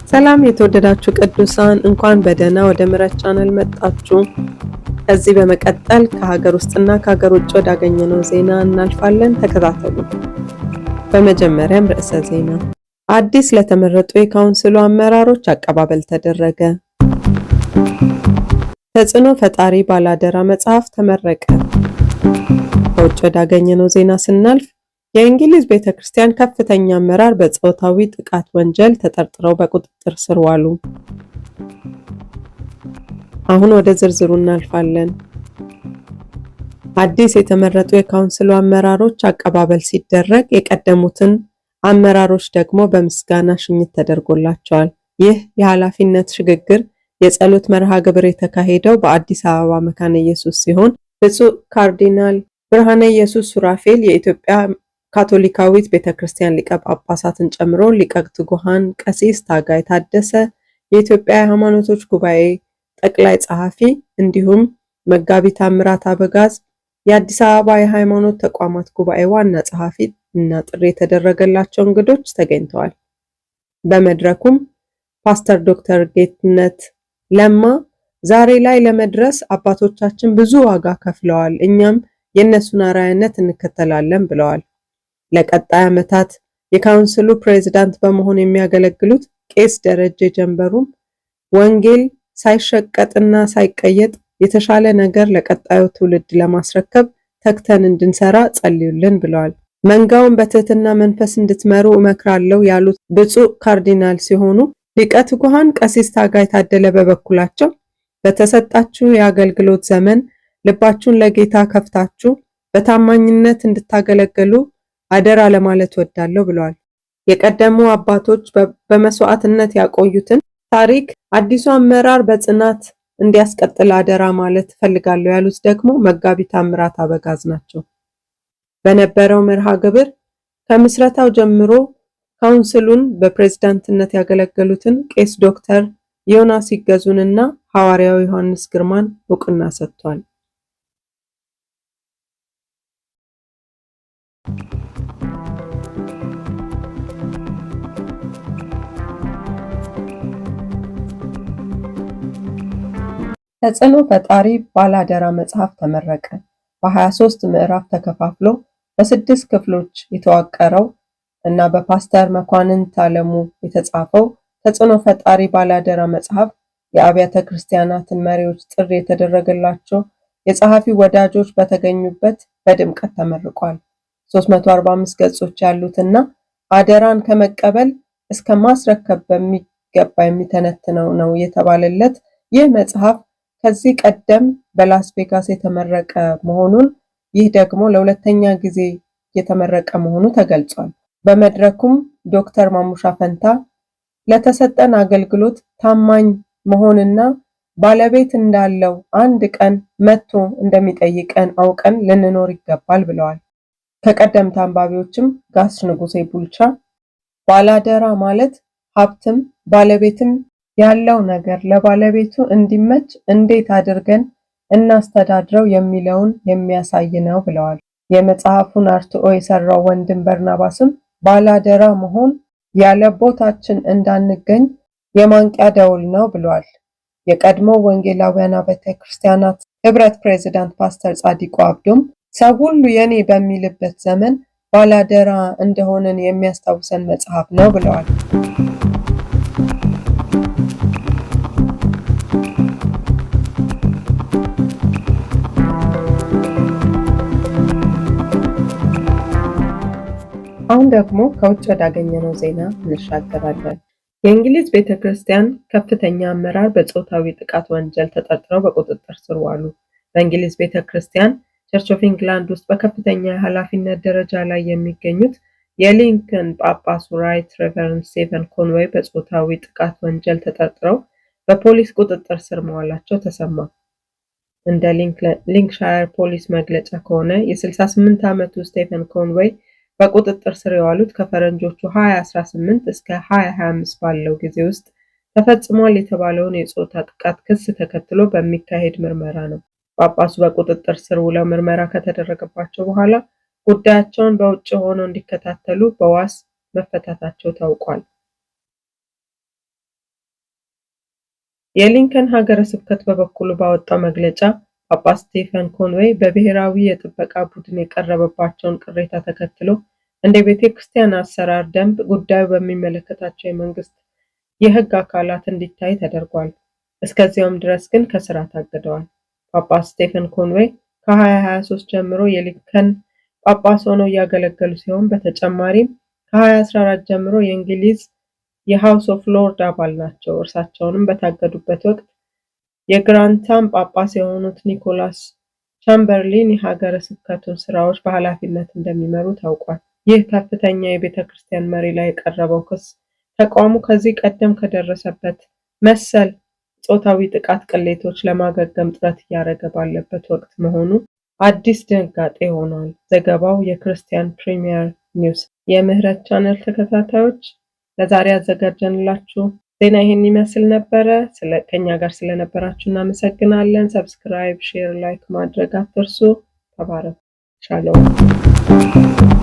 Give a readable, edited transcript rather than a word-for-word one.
ሰላም የተወደዳችሁ ቅዱሳን እንኳን በደህና ወደ ምሕረት ቻናል መጣችሁ። ከዚህ በመቀጠል ከሀገር ውስጥና ከሀገር ውጭ ወዳገኘነው ዜና እናልፋለን። ተከታተሉ። በመጀመሪያም ርዕሰ ዜና፣ አዲስ ለተመረጡ የካውንስሉ አመራሮች አቀባበል ተደረገ። ተጽዕኖ ፈጣሪ ባላደራ መጽሐፍ ተመረቀ። ከውጭ ወዳገኘነው ዜና ስናልፍ የእንግሊዝ ቤተክርስቲያን ከፍተኛ አመራር በጾታዊ ጥቃት ወንጀል ተጠርጥረው በቁጥጥር ስር ዋሉ። አሁን ወደ ዝርዝሩ እናልፋለን። አዲስ የተመረጡ የካውንስሉ አመራሮች አቀባበል ሲደረግ የቀደሙትን አመራሮች ደግሞ በምስጋና ሽኝት ተደርጎላቸዋል። ይህ የኃላፊነት ሽግግር የጸሎት መርሃ ግብር የተካሄደው በአዲስ አበባ መካነ ኢየሱስ ሲሆን ብፁዕ ካርዲናል ብርሃነ ኢየሱስ ሱራፌል የኢትዮጵያ ካቶሊካዊት ቤተክርስቲያን ሊቀ ጳጳሳትን ጨምሮ ሊቀ ትጉሃን ቀሲስ ታጋይ ታደሰ የኢትዮጵያ የሃይማኖቶች ጉባኤ ጠቅላይ ጸሐፊ እንዲሁም መጋቢ ታምራት አበጋዝ የአዲስ አበባ የሃይማኖት ተቋማት ጉባኤ ዋና ጸሐፊ እና ጥሪ የተደረገላቸው እንግዶች ተገኝተዋል። በመድረኩም ፓስተር ዶክተር ጌትነት ለማ ዛሬ ላይ ለመድረስ አባቶቻችን ብዙ ዋጋ ከፍለዋል፣ እኛም የእነሱን አርአያነት እንከተላለን ብለዋል። ለቀጣይ ዓመታት የካውንስሉ ፕሬዝዳንት በመሆን የሚያገለግሉት ቄስ ደረጀ ጀንበሩም ወንጌል ሳይሸቀጥና ሳይቀየጥ የተሻለ ነገር ለቀጣዩ ትውልድ ለማስረከብ ተግተን እንድንሰራ ጸልዩልን ብለዋል። መንጋውን በትህትና መንፈስ እንድትመሩ እመክራለሁ ያሉት ብፁዕ ካርዲናል ሲሆኑ ሊቀ ትጉሃን ቀሲስ ታጋይ ታደለ በበኩላቸው በተሰጣችሁ የአገልግሎት ዘመን ልባችሁን ለጌታ ከፍታችሁ በታማኝነት እንድታገለግሉ አደራ ለማለት ወዳለሁ ብለዋል። የቀደሙ አባቶች በመስዋዕትነት ያቆዩትን ታሪክ አዲሱ አመራር በጽናት እንዲያስቀጥል አደራ ማለት ፈልጋለሁ ያሉት ደግሞ መጋቢ ታምራት አበጋዝ ናቸው። በነበረው መርሃ ግብር ከምስረታው ጀምሮ ካውንስሉን በፕሬዝዳንትነት ያገለገሉትን ቄስ ዶክተር ዮናስ ይገዙንና ሐዋርያው ዮሐንስ ግርማን እውቅና ሰጥቷል። ተጽዕኖ ፈጣሪ ባላደራ መጽሐፍ ተመረቀ። በ23 ምዕራፍ ተከፋፍሎ በ6 ክፍሎች የተዋቀረው እና በፓስተር መኳንንት አለሙ የተጻፈው ተጽዕኖ ፈጣሪ ባላደራ መጽሐፍ የአብያተ ክርስቲያናትን መሪዎች ጥሪ የተደረገላቸው የጸሐፊ ወዳጆች በተገኙበት በድምቀት ተመርቋል። 345 ገጾች ያሉትና አደራን ከመቀበል እስከ ማስረከብ በሚገባ የሚተነትነው ነው የተባለለት ይህ መጽሐፍ ከዚህ ቀደም በላስ ቬጋስ የተመረቀ መሆኑን ይህ ደግሞ ለሁለተኛ ጊዜ የተመረቀ መሆኑ ተገልጿል። በመድረኩም ዶክተር ማሙሻ ፈንታ ለተሰጠን አገልግሎት ታማኝ መሆንና ባለቤት እንዳለው አንድ ቀን መጥቶ እንደሚጠይቀን አውቀን ልንኖር ይገባል ብለዋል። ከቀደምት አንባቢዎችም ጋሽ ንጉሴ ቡልቻ ባላደራ ማለት ሀብትም ባለቤትም ያለው ነገር ለባለቤቱ እንዲመች እንዴት አድርገን እናስተዳድረው የሚለውን የሚያሳይ ነው ብለዋል። የመጽሐፉን አርትኦ የሰራው ወንድም በርናባስም ባላደራ መሆን ያለ ቦታችን እንዳንገኝ የማንቂያ ደውል ነው ብለዋል። የቀድሞ ወንጌላውያን ቤተ ክርስቲያናት ህብረት ፕሬዝዳንት ፓስተር ጻዲቁ አብዶም ሰው ሁሉ የኔ በሚልበት ዘመን ባላደራ እንደሆነን የሚያስታውሰን መጽሐፍ ነው ብለዋል። አሁን ደግሞ ከውጭ ወዳገኘነው ዜና እንሻገራለን። የእንግሊዝ ቤተክርስቲያን ከፍተኛ አመራር በጾታዊ ጥቃት ወንጀል ተጠርጥረው በቁጥጥር ስር ዋሉ። በእንግሊዝ ቤተክርስቲያን ቸርች ኦፍ ኢንግላንድ ውስጥ በከፍተኛ የኃላፊነት ደረጃ ላይ የሚገኙት የሊንከን ጳጳሱ ራይት ሬቨረንድ ስቴቨን ኮንዌይ በጾታዊ ጥቃት ወንጀል ተጠርጥረው በፖሊስ ቁጥጥር ስር መዋላቸው ተሰማ። እንደ ሊንክሻየር ፖሊስ መግለጫ ከሆነ የ68 ዓመቱ ስቴቨን ኮንዌይ በቁጥጥር ስር የዋሉት ከፈረንጆቹ 2018 እስከ 2025 ባለው ጊዜ ውስጥ ተፈጽሟል የተባለውን የጾታ ጥቃት ክስ ተከትሎ በሚካሄድ ምርመራ ነው። ጳጳሱ በቁጥጥር ስር ውለው ምርመራ ከተደረገባቸው በኋላ ጉዳያቸውን በውጭ ሆነው እንዲከታተሉ በዋስ መፈታታቸው ታውቋል። የሊንከን ሀገረ ስብከት በበኩሉ ባወጣው መግለጫ ጳጳስ ስቴፈን ኮንዌይ በብሔራዊ የጥበቃ ቡድን የቀረበባቸውን ቅሬታ ተከትሎ እንደ ቤተ ክርስቲያን አሰራር ደንብ ጉዳዩ በሚመለከታቸው የመንግስት የህግ አካላት እንዲታይ ተደርጓል። እስከዚያውም ድረስ ግን ከስራ ታግደዋል። ጳጳስ ስቴፈን ኮንዌይ ከ2023 ጀምሮ የሊንከን ጳጳስ ሆነው እያገለገሉ ሲሆን በተጨማሪም ከ2014 ጀምሮ የእንግሊዝ የሃውስ ኦፍ ሎርድ አባል ናቸው። እርሳቸውንም በታገዱበት ወቅት የግራንታም ጳጳስ የሆኑት ኒኮላስ ቻምበርሊን የሀገረ ስብከቱን ስራዎች በኃላፊነት እንደሚመሩ ታውቋል። ይህ ከፍተኛ የቤተ ክርስቲያን መሪ ላይ የቀረበው ክስ ተቋሙ ከዚህ ቀደም ከደረሰበት መሰል ጾታዊ ጥቃት ቅሌቶች ለማገገም ጥረት እያደረገ ባለበት ወቅት መሆኑ አዲስ ድንጋጤ ሆኗል። ዘገባው የክርስቲያን ፕሪሚየር ኒውስ። የምህረት ቻናል ተከታታዮች ለዛሬ ያዘጋጀንላችሁ ዜና ይሄን ይመስል ነበረ። ከኛ ጋር ስለነበራችሁ እናመሰግናለን። ሰብስክራይብ፣ ሼር፣ ላይክ ማድረግ አትርሱ። ተባረኩ። ሻሎም